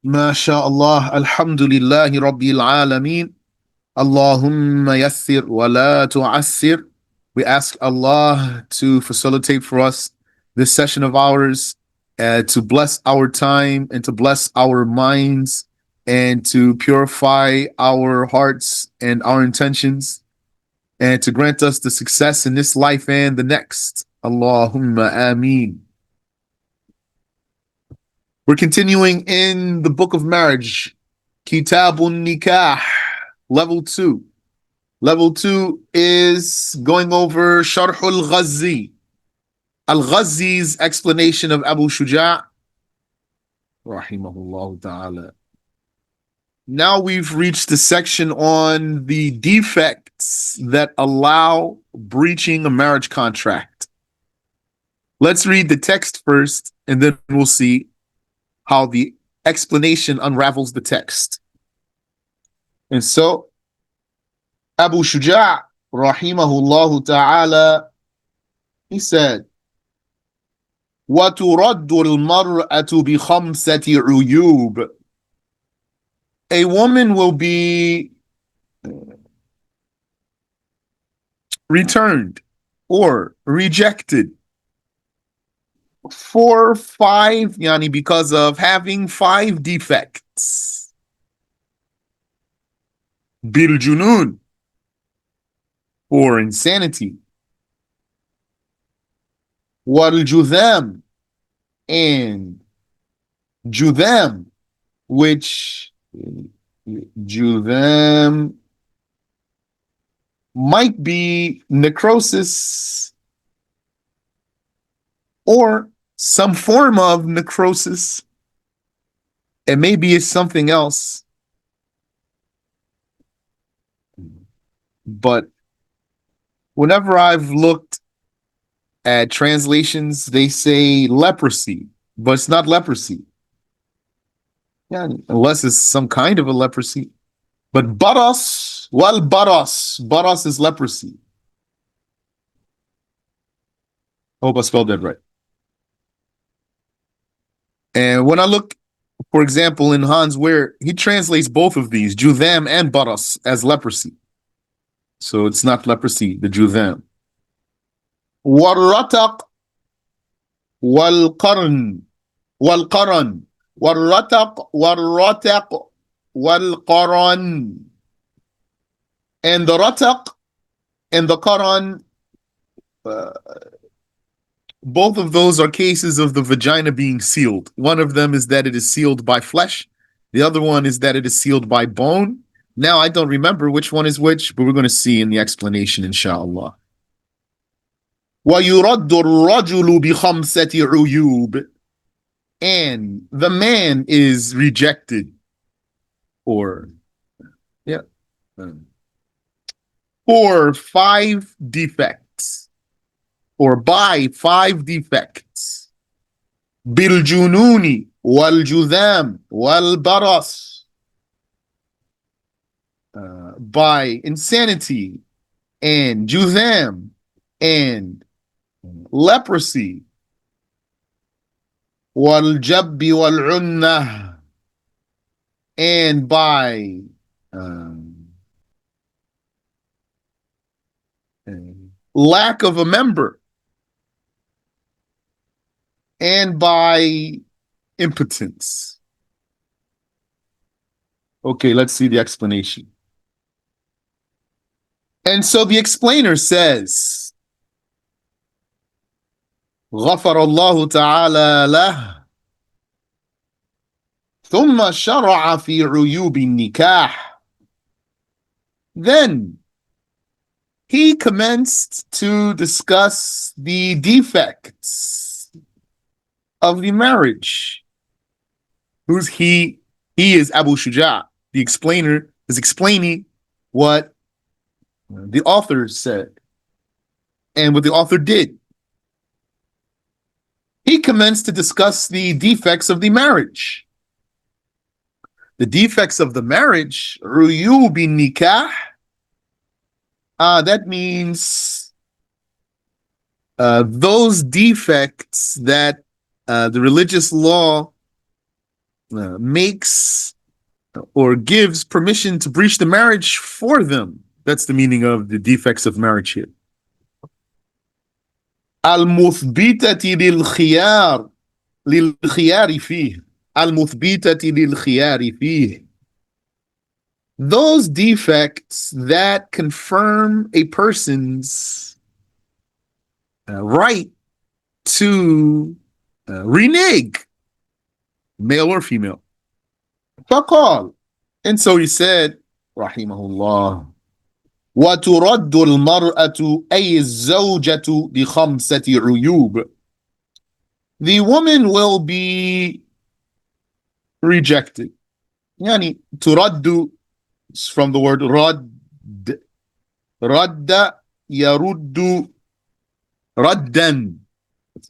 MashaAllah, Alhamdulillahi Rabbil Alameen. Allahumma yassir wa la tu'assir. We ask Allah to facilitate for us this session of ours, to bless our time and to bless our minds and to purify our hearts and our intentions and to grant us the success in this life and the next. Allahumma ameen. We're continuing in the book of marriage, Kitabun Nikah, level 2. Level 2 is going over Sharh Al-Ghazzi, Al-Ghazzi's explanation of Abu Shuja, rahimahullah ta'ala. Now we've reached the section on the defects that allow breaching a marriage contract. Let's read the text first, and then we'll see how the explanation unravels the text. And so, Abu Shuja, rahimahullah ta'ala, he said, وَتُرَدُّ الْمَرْأَةُ بِخَمْسَةِ عُيُوبٍ. A woman will be returned or rejected for 5, yani because of having 5 defects. Bil junun, for insanity. Wal judham, and judham, which judham might be necrosis or some form of necrosis. It maybe it's something else. But whenever I've looked at translations, they say leprosy, but it's not leprosy. Yeah, unless it's some kind of a leprosy. But baras, wal baras. Baras is leprosy. I hope I spelled that right. And when I look, for example, in Hans Ware, he translates both of these, judham and baras, as leprosy. So it's not leprosy, the judham. Warrataq wal qarn wal qaran. Warrataq wal qaran. And the rataq and the qaran, both of those are cases of the vagina being sealed. One of them is that it is sealed by flesh. The other one is that it is sealed by bone. Now, I don't remember which one is which, but we're going to see in the explanation, inshallah. وَيُرَدُّ الرَّجُلُ بِخَمْسَةِ عُيُوبٍ. And the man is rejected for 5 defects, or by 5 defects. بِالْجُنُونِ وَالْجُذَامِ وَالْبَرَصِ. By insanity and judham and leprosy. وَالْجَبِّ وَالْعُنَّةِ. And by lack of a member and by impotence. Okay, let's see the explanation. And so the explainer says, غفر الله تعالى له ثم شرع في عيوب النكاح. Then he commenced to discuss the defects of the marriage. Who's he? He is Abu Shuja. The explainer is explaining what the author said and what the author did. He commenced to discuss the defects of the marriage. The defects of the marriage, uyub nikah, that means those defects that the religious law makes or gives permission to breach the marriage for them. That's the meaning of the defects of marriage here. المثبتة للخيار فيه. المثبتة للخيار فيه. Those defects that confirm a person's right to renege, male or female. فقال, and so he said, رحمه الله, وترد المرأة أي الزوجة بخمسة عيوب. The woman will be rejected. يعني ترد is from the word رد. رد يرد ردا.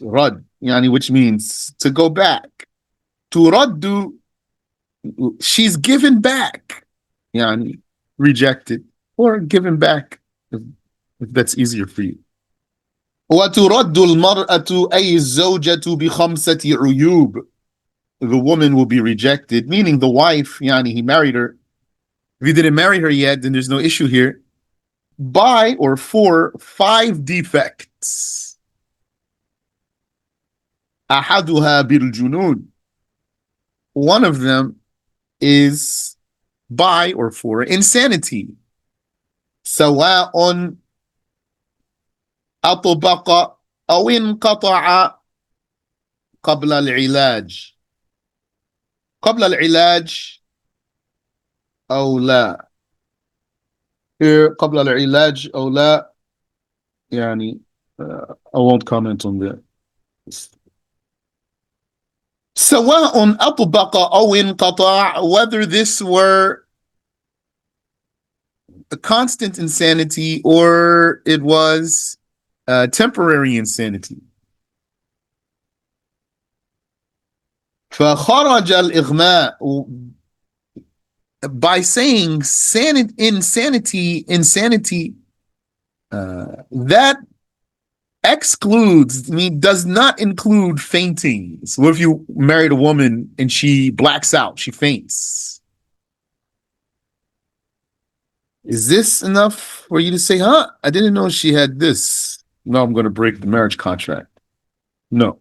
رد يعني which means to go back. ترد, she's given back. يعني rejected or given back if that's easier for you. وترد المرأة أي الزوجة بخمسة عيوب. The woman will be rejected, meaning the wife, يعني he married her. If he didn't marry her yet, then there's no issue here. By or for 5 defects. أحدها بالجنون. One of them is by or for insanity. سواء أطبق أو انقطع قبل العلاج. قبل العلاج أو لا. Here قبل العلاج أو لا يعني I won't comment on that. سواء أطبق أو انقطع, whether this were a constant insanity or it was temporary insanity. فخرج الإغماء. By saying insanity, that excludes, does not include fainting. So what if you married a woman and she blacks out, she faints? Is this enough for you to say, I didn't know she had this. No, I'm going to break the marriage contract. No.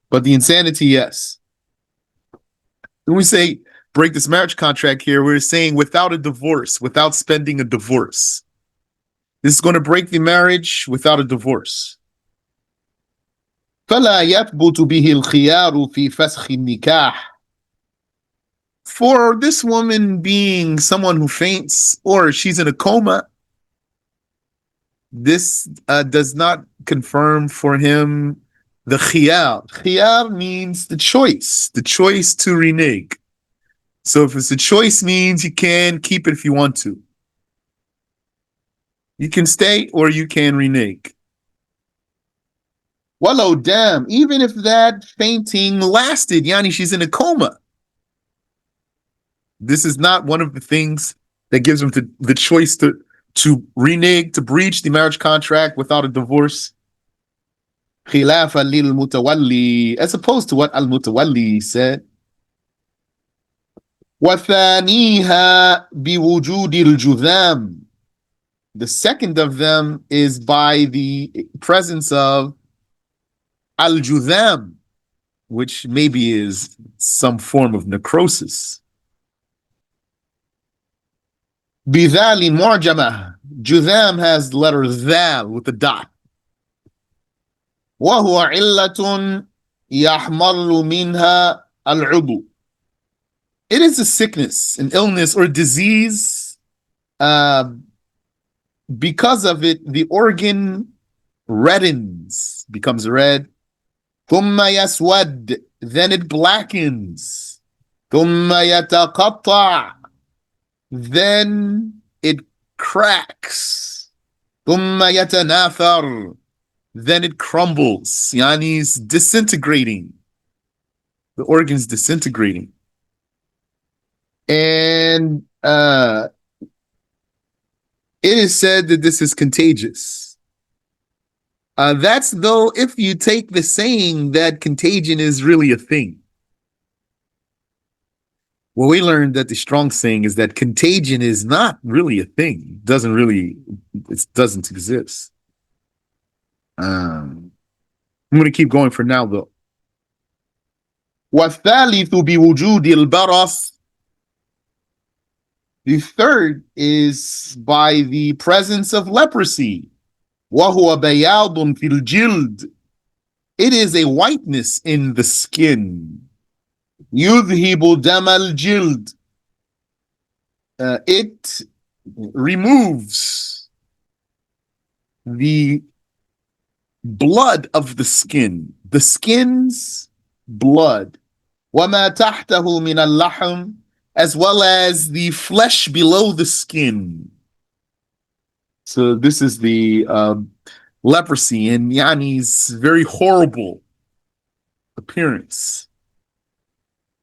But the insanity, yes. When we say break this marriage contract here, we're saying without a divorce, without spending a divorce. This is going to break the marriage without a divorce. فلا يثبت به الخيار في فسخ النكاح. For this woman being someone who faints or she's in a coma, this does not confirm for him the khiyar. Khiyar means the choice to renege. So if it's a choice, means you can keep it if you want to. You can stay or you can renege. Wallow damn, even if that fainting lasted, yani she's in a coma. This is not one of the things that gives him the choice to renege, to breach the marriage contract without a divorce. خلافا للمتولي, as opposed to what al-Mutawalli said. وثانيها بوجود الجذام. The second of them is by the presence of al-judham, which maybe is some form of necrosis. بذال معجمة. Judham has the letter dhal with a dot. وهو علة يحمر منها العضو. It is a sickness, an illness or disease. Because of it, the organ reddens, becomes red. ثم يسود, then it blackens. ثم يتقطع, then it cracks. ثم يتناثر, then it crumbles. Yani is disintegrating. The organ's disintegrating. And it is said that this is contagious. That's though if you take the saying that contagion is really a thing. Well, we learned that the strong saying is that contagion is not really a thing. It doesn't exist. I'm going to keep going for now, though. وَالثَّالِثُ بِوُجُودِ الْبَرَصِ. The third is by the presence of leprosy. وَهُوَ بَيَاضٌ فِي الْجِلْدِ. It is a whiteness in the skin. يُذْهِبُ دَمَ الْجِلْدِ. It removes the blood of the skin's blood. وَمَا تَحْتَهُ مِنَ اللَّحْمِ, as well as the flesh below the skin. So this is the leprosy and Yani's very horrible appearance.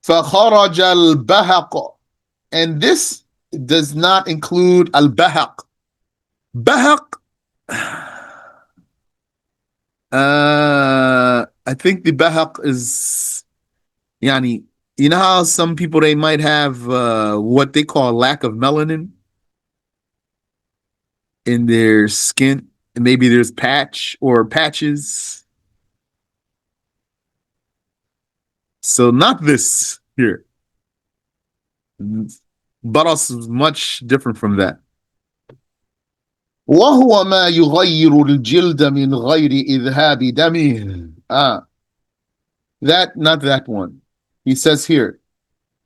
فَخَرَجَ الْبَهَقُ, and this does not include al-bahaq. Bahaq, I think the bahaq is, Yani, you know how some people, they might have what they call lack of melanin in their skin, and maybe there's patches. So not this here. Baras is much different from that. وهو ما يغير الجلد من غير إذهاب دمه. Not that one. He says here,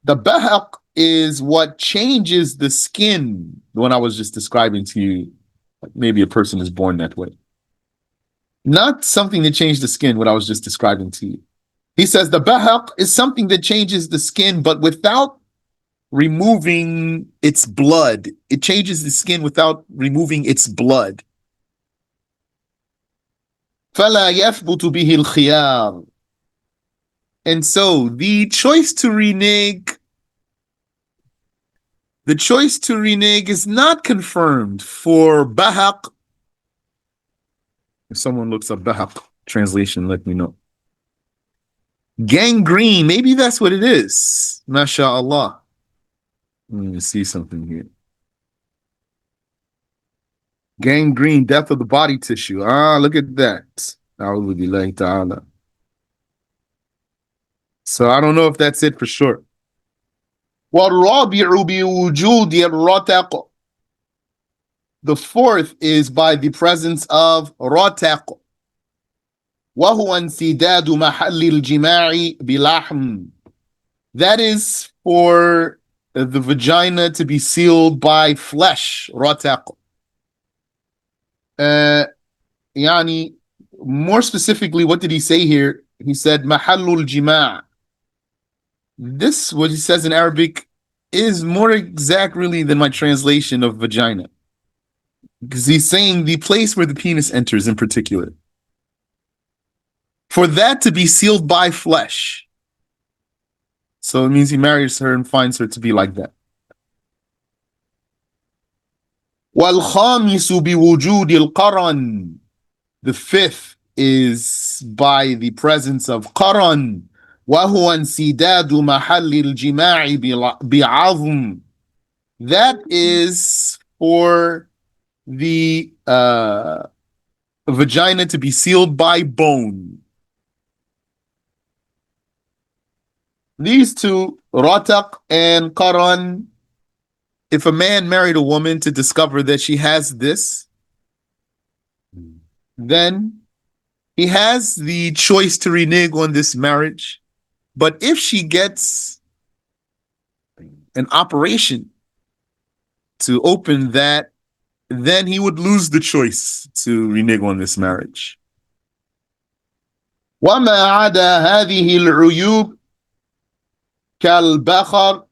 the bahaq is what changes the skin. The one I was just describing to you. Maybe a person is born that way. Not something that changed the skin, what I was just describing to you. He says the bahaq is something that changes the skin, but without removing its blood. It changes the skin without removing its blood. فَلَا يَثْبُتُ بِهِ الْخِيَارِ. And so the choice to renege is not confirmed for bahaq. If someone looks up bahaq translation, let me know. Gangrene, maybe that's what it is. MashaAllah. Let me see something here. Gangrene, death of the body tissue. Look at that. So I don't know if that's it for sure. The fourth is by the presence of rataq. وهو انسداد محل الجماع بلحم. That is for the vagina to be sealed by flesh, rataq. Yani, more specifically, what did he say here? He said, محل الجماع. This, what he says in Arabic, is more exact really than my translation of vagina. Because he's saying the place where the penis enters in particular. For that to be sealed by flesh. So it means he marries her and finds her to be like that. وَالْخَامِسُ بِوُجُودِ الْقَرَنِ. The fifth is by the presence of qaran. وَهُوَ انْسِدَادُ مَحَلِّ الْجِمَاعِ بِعَظْمٍ. That is for the vagina to be sealed by bone. These two, rataq and qaran, if a man married a woman to discover that she has this, then he has the choice to renege on this marriage. But if she gets an operation to open that, then he would lose the choice to renege on this marriage. وَمَا عَدَى هَذِهِ الْعُيُوبِ كَالْبَخَرِ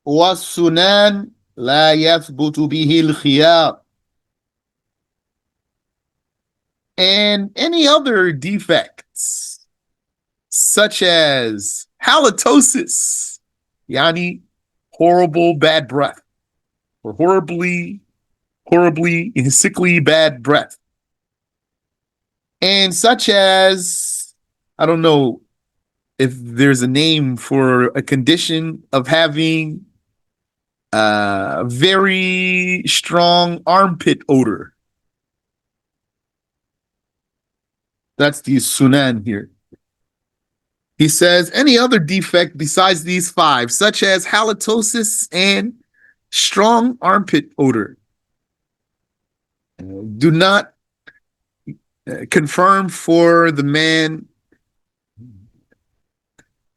وَالسُّنَانِ لَا يَثْبُتُ بِهِ الْخِيَارِ. And any other defects, such as halitosis, yani horrible bad breath, or horribly sickly bad breath, and such as, I don't know, if there's a name for a condition of having a very strong armpit odor. That's the sunan here. He says any other defect besides these five, such as halitosis and strong armpit odor, do not confirm for the man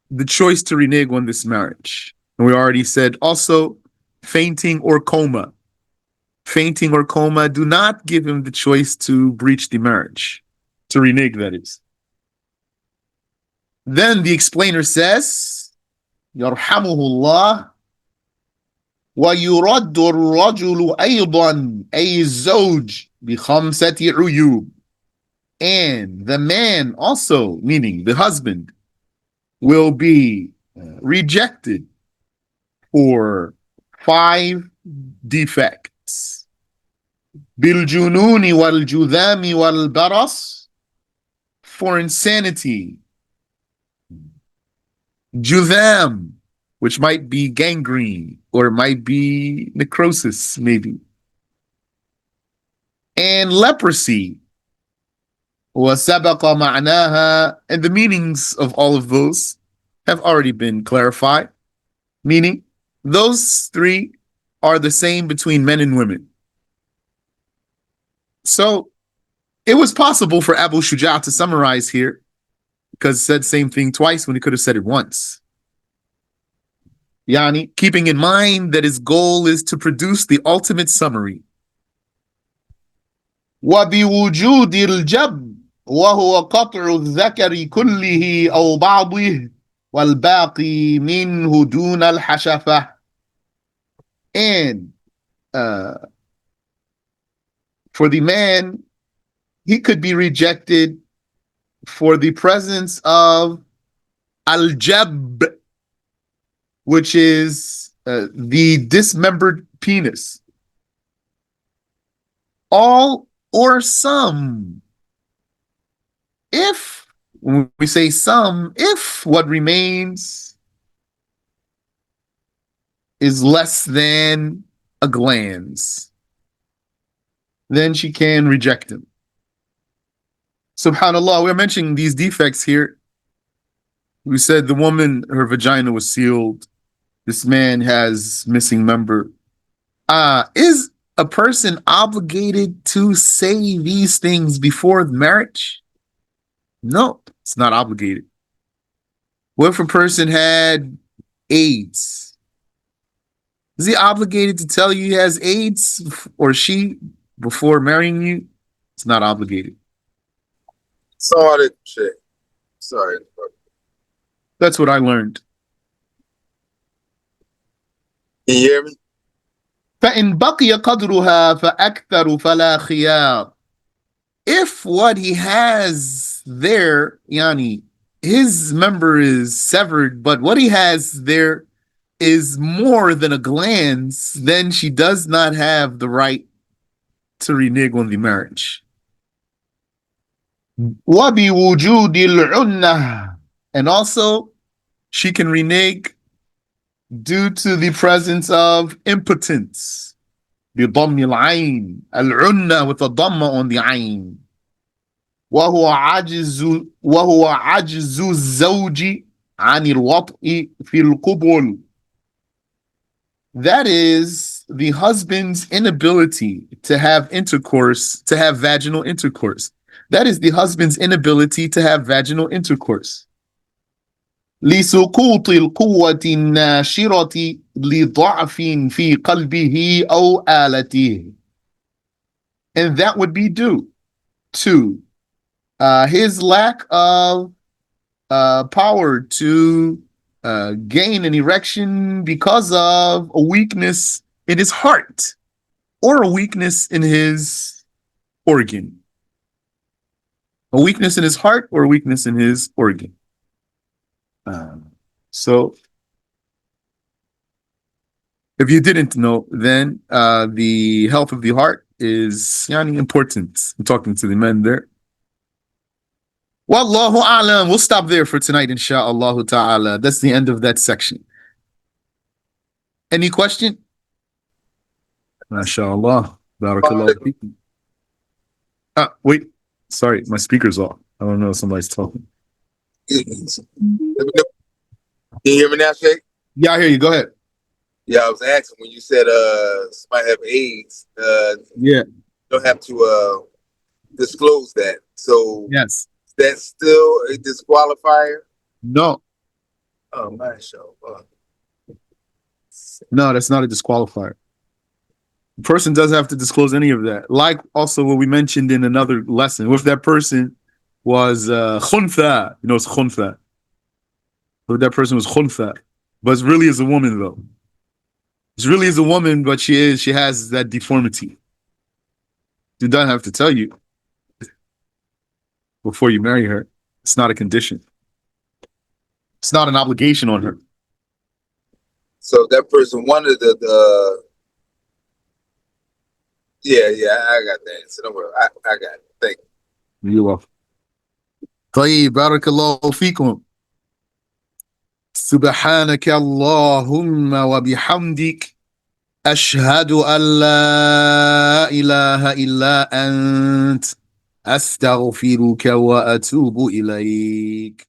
the choice to renege on this marriage. And we already said also fainting or coma. Fainting or coma do not give him the choice to breach the marriage, to renege, that is. Then the explainer says, Yarhamuhullah, وَيُرَدُّ الرَّجُلُ أَيْضًا أي الزوج بِخَمْسَةِ عُيُوبٍ. And the man also, meaning the husband, will be rejected for 5 defects. بِالْجُنُونِ وَالْجُذَامِ وَالْبَرَصِ, for insanity, judham, which might be gangrene, or it might be necrosis, maybe, and leprosy. وَسَبَقَ مَعْنَاهَا, and the meanings of all of those have already been clarified, meaning those 3 are the same between men and women. So it was possible for Abu Shuja to summarize here, because it said same thing twice when he could have said it once. Yani, keeping in mind that his goal is to produce the ultimate summary. وَبِوُجُودِ الْجَبْ وَهُوَ قَطْعُ الذَّكَرِ كُلِّهِ أَوْ بَعْضِهِ وَالْبَاقِي مِنْهُ دُونَ الْحَشَفَةِ. And for the man, he could be rejected for the presence of al-jab, which is the dismembered penis. All or some. If, when we say some, if what remains is less than a glance, then she can reject him. SubhanAllah, we're mentioning these defects here. We said the woman, her vagina was sealed. This man has missing member. Is a person obligated to say these things before marriage? No, it's not obligated. What if a person had AIDS? Is he obligated to tell you he has AIDS, or she, before marrying you? It's not obligated. Sorry. That's what I learned. Can you hear me? فَإِنْ بَقِيَ قَدْرُهَا فَأَكْثَرُ فَلَا خِيَارٍ. If what he has there, yani, his member is severed, but what he has there is more than a glance, then she does not have the right to renege on the marriage. وَبِوُجُودِ الْعُنَّةِ, and also she can renege due to the presence of impotence. بِضَمِّ الْعَيْنِ, al-'unna, with a dhamma on the ayn. وَهُوَ عَجْزُ الزَّوْجِ عَنِ الْوَطْءِ فِي الْقُبُلِ. That is the husband's inability to have intercourse, to have vaginal intercourse. That is the husband's inability to have vaginal intercourse. لِسُقُوطِ الْقُوَّةِ النَّاشِرَةِ لِضَعْفٍ فِي قَلْبِهِ أَوْ آلَتِهِ. And that would be due to his lack of power to gain an erection because of a weakness in his heart or a weakness in his organ. A weakness in his heart or a weakness in his organ. So if you didn't know, then the health of the heart is important. I'm talking to the men there. Wallahu a'lam. We'll stop there for tonight, insha'Allah ta'ala. That's the end of that section. Any question? MashaAllah. Barakallahu feekum. Wait. Sorry, my speaker's off. I don't know if somebody's talking. Let me know. Can you hear me now, Shay? Yeah, I hear you. Go ahead. Yeah, I was asking when you said somebody have AIDS, Yeah. you don't have to disclose that. So Yes. that's still a disqualifier? No. Oh, mashallah. No, that's not a disqualifier. The person doesn't have to disclose any of that. Like also what we mentioned in another lesson, if that person was khuntha, you know, it's khuntha. If that person was khuntha, but it really is a woman though. It really is a woman, but she has that deformity. She doesn't have to tell you before you marry her. It's not a condition. It's not an obligation on her. So if that person wanted the yeah, I got the answer. Don't worry, I got it. Thank you. You're welcome. طيب بارك الله فيكم. سبحانك اللهم وبحمدك أشهد أن لا إله إلا أنت أستغفرك وأتوب إليك.